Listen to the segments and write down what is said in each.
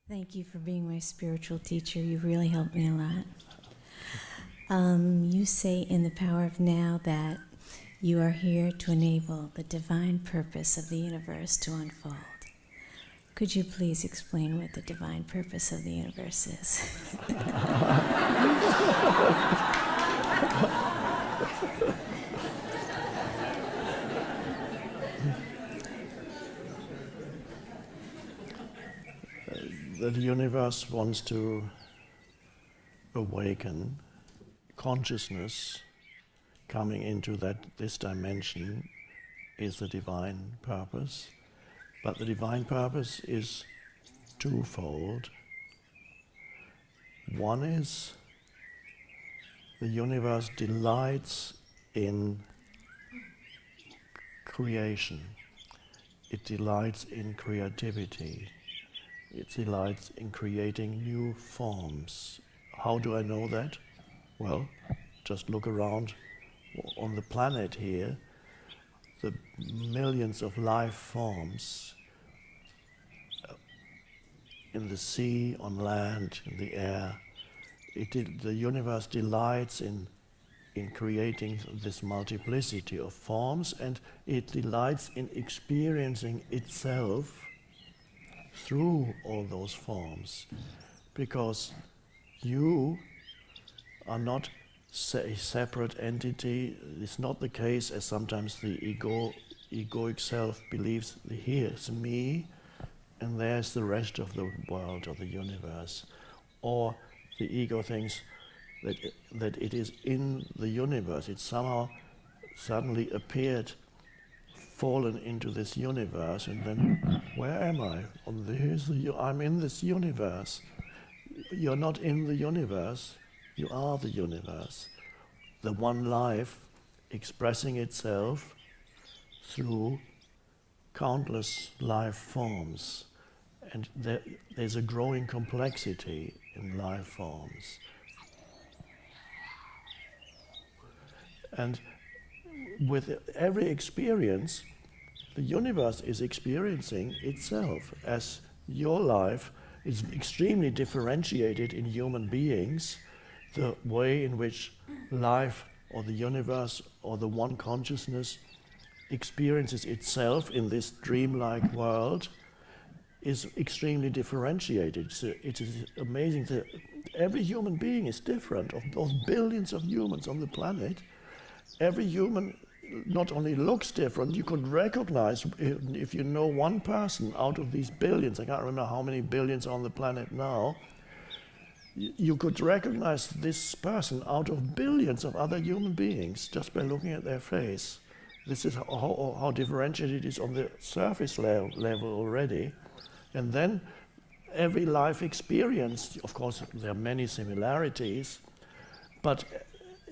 Thank you for being my spiritual teacher. You've really helped me a lot. You say in The Power of Now that you are here to enable the divine purpose of the universe to unfold. Could you please explain what the divine purpose of the universe is? The universe wants to awaken consciousness. Coming into this dimension is the divine purpose, but the divine purpose is twofold. One is the universe delights in creation. It delights in creativity. It delights in creating new forms. How do I know that? Well, just look around on the planet here, the millions of life forms in the sea, on land, in the air. The universe delights in creating this multiplicity of forms, and it delights in experiencing itself through all those forms, because you are not a separate entity. It's not the case, as sometimes the egoic self believes, here's me and there's the rest of the world or the universe. Or the ego thinks that it is in the universe. It somehow suddenly appeared, fallen into this universe, and then, where am I? I'm in this universe. You're not in the universe. You are the universe, the one life expressing itself through countless life forms. And there's a growing complexity in life forms. And with every experience, the universe is experiencing itself, as your life is extremely differentiated in human beings. The way in which life or the universe or the one consciousness experiences itself in this dreamlike world is extremely differentiated. So it is amazing that every human being is different. Of those billions of humans on the planet, every human not only looks different, you could recognize, if you know one person out of these billions, I can't remember how many billions are on the planet now, you could recognize this person out of billions of other human beings just by looking at their face. This is how differentiated it is on the surface level already. And then every life experience, of course there are many similarities, but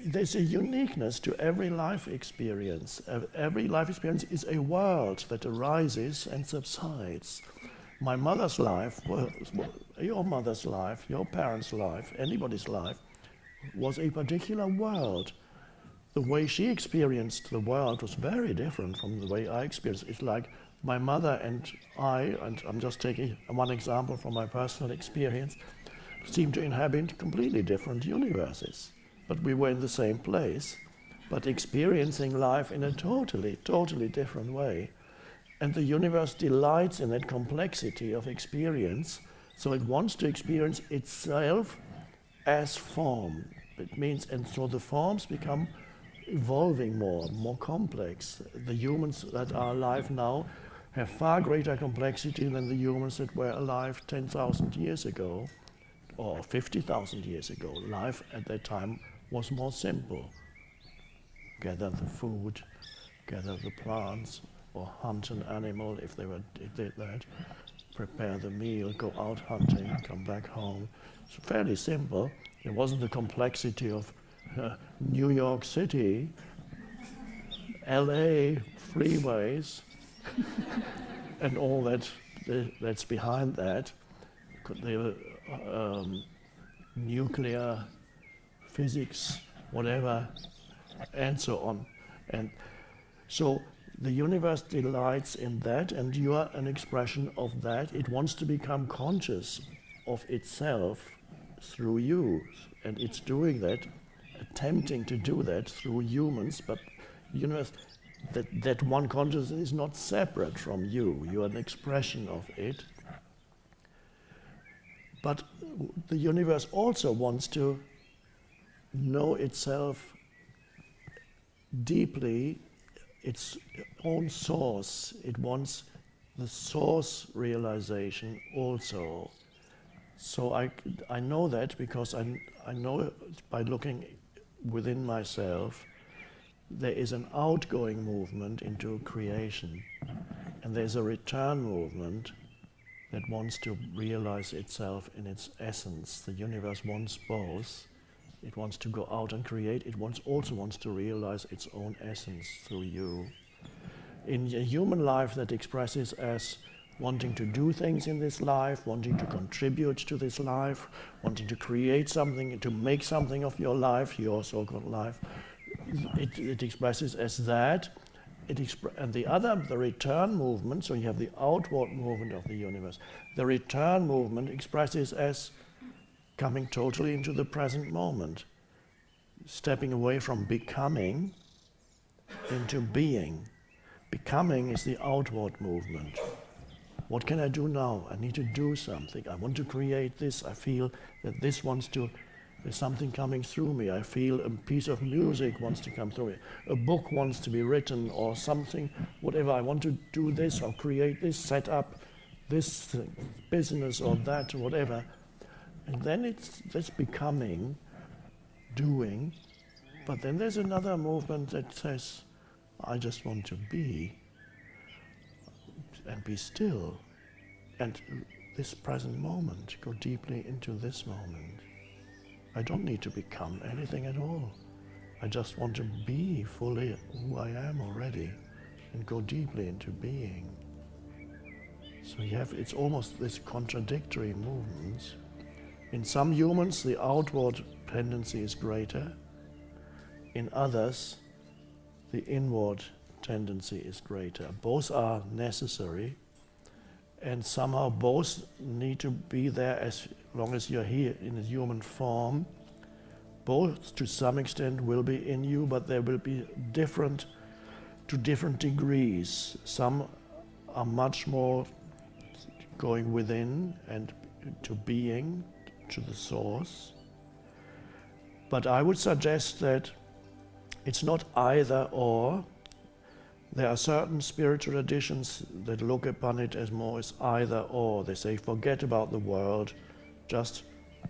there's a uniqueness to every life experience. Every life experience is a world that arises and subsides. My mother's life, your mother's life, your parents' life, anybody's life, was a particular world. The way she experienced the world was very different from the way I experienced it. It's like my mother and I, and I'm just taking one example from my personal experience, seemed to inhabit completely different universes. But we were in the same place, but experiencing life in a totally different way. And the universe delights in that complexity of experience, so it wants to experience itself as form. It means, and so the forms become evolving more complex. The humans that are alive now have far greater complexity than the humans that were alive 10,000 years ago, or 50,000 years ago. Life at that time was more simple. Gather the food, gather the plants, or hunt an animal if they did that, prepare the meal, go out hunting, come back home. It's fairly simple. It wasn't the complexity of New York City, LA, freeways, and all that's behind that. There were nuclear physics, whatever, and so on. And so the universe delights in that, and you are an expression of that. It wants to become conscious of itself through you. And it's doing that, attempting to do that through humans, but the universe, that one consciousness is not separate from you. You are an expression of it. But the universe also wants to know itself deeply, its own source. It wants the source realization also. So I know that because I know by looking within myself, there is an outgoing movement into creation, and there's a return movement that wants to realize itself in its essence. The universe wants both. It wants to go out and create. It also wants to realize its own essence through you. In a human life, that expresses as wanting to do things in this life, wanting to contribute to this life, wanting to create something, to make something of your life, your so-called life. It expresses as that. And the return movement, so you have the outward movement of the universe. The return movement expresses as coming totally into the present moment, stepping away from becoming into being. Becoming is the outward movement. What can I do now? I need to do something. I want to create this. I feel that there's something coming through me. I feel a piece of music wants to come through me. A book wants to be written or something, whatever. I want to do this or create this, set up this business or that or whatever. And then it's this becoming, doing. But then there's another movement that says, I just want to be and be still. And this present moment, go deeply into this moment. I don't need to become anything at all. I just want to be fully who I am already and go deeply into being. So it's almost this contradictory movements. In some humans, the outward tendency is greater. In others, the inward tendency is greater. Both are necessary, and somehow both need to be there as long as you're here in a human form. Both, to some extent, will be in you, but they will be different to different degrees. Some are much more going within and to being, to the source. But I would suggest that it's not either or. There are certain spiritual traditions that look upon it as more as either or. They say, forget about the world, just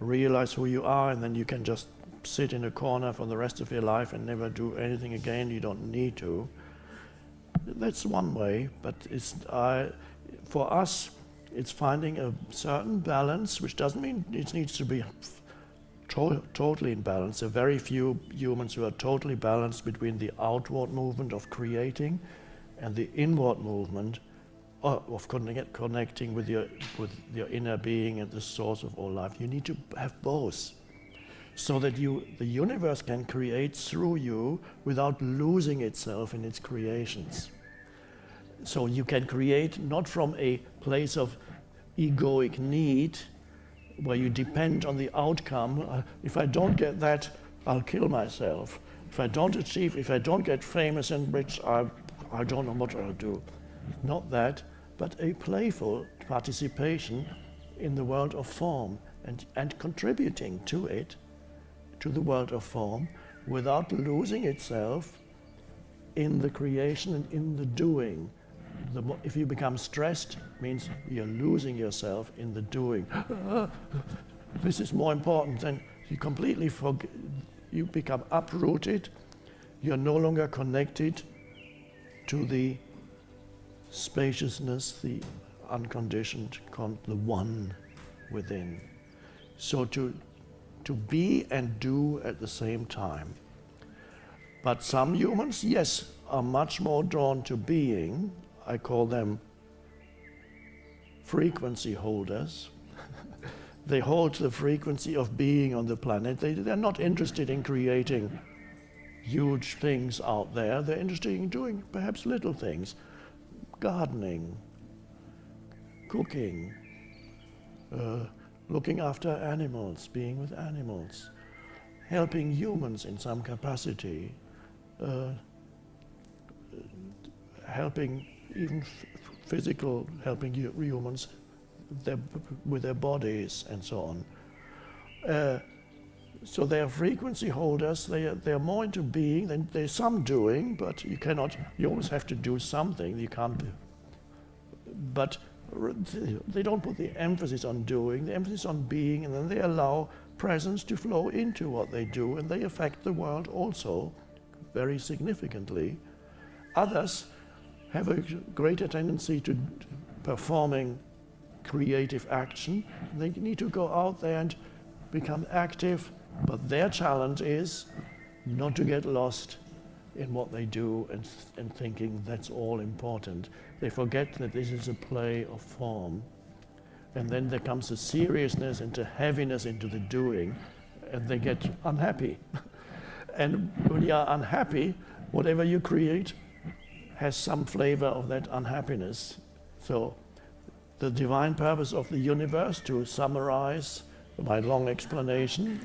realize who you are, and then you can just sit in a corner for the rest of your life and never do anything again. You don't need to. That's one way, but for us, it's finding a certain balance, which doesn't mean it needs to be totally in balance. There are very few humans who are totally balanced between the outward movement of creating and the inward movement of connecting with your inner being and the source of all life. You need to have both, so that the universe can create through you without losing itself in its creations. So you can create not from a place of egoic need, where you depend on the outcome. If I don't get that, I'll kill myself. If I don't get famous and rich, I don't know what I'll do. Not that, but a playful participation in the world of form and contributing to it, to the world of form, without losing itself in the creation and in the doing. If you become stressed, means you're losing yourself in the doing. This is more important. Then you completely forget. You become uprooted. You're no longer connected to the spaciousness, the unconditioned, the one within. So to be and do at the same time. But some humans, yes, are much more drawn to being. I call them frequency holders. They hold the frequency of being on the planet. They're not interested in creating huge things out there. They're interested in doing perhaps little things. Gardening, cooking, looking after animals, being with animals, helping humans in some capacity, helping even physical, helping humans with their bodies and so on. So they are frequency holders. They are more into being than there's some doing, but you cannot. You always have to do something. You can't. But they don't put the emphasis on doing. The emphasis on being, and then they allow presence to flow into what they do, and they affect the world also very significantly. Others have a greater tendency to performing creative action. They need to go out there and become active, but their challenge is not to get lost in what they do and thinking that's all important. They forget that this is a play of form. And then there comes a seriousness and a heaviness into the doing, and they get unhappy. And when you are unhappy, whatever you create has some flavor of that unhappiness. So the divine purpose of the universe, to summarize my long explanation,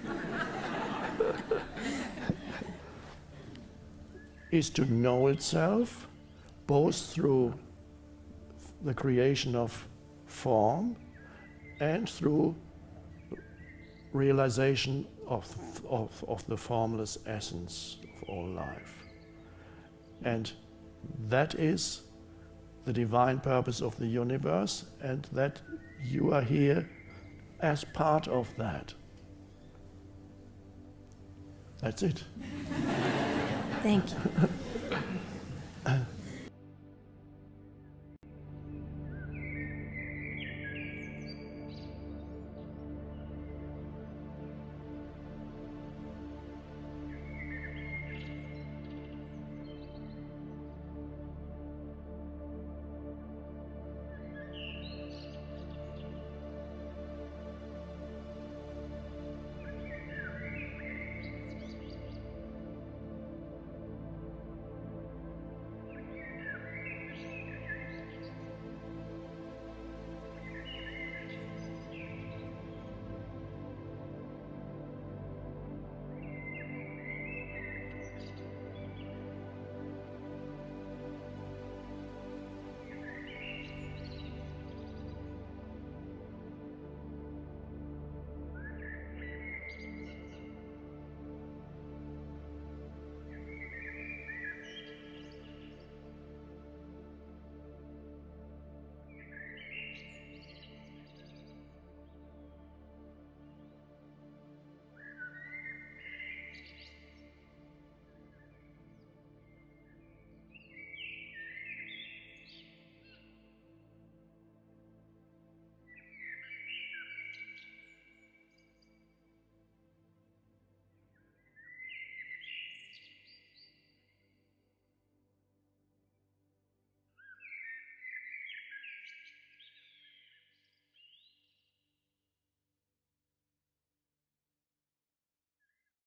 is to know itself, both through the creation of form and through realization of the formless essence of all life. And that is the divine purpose of the universe, and that you are here as part of that. That's it. Thank you.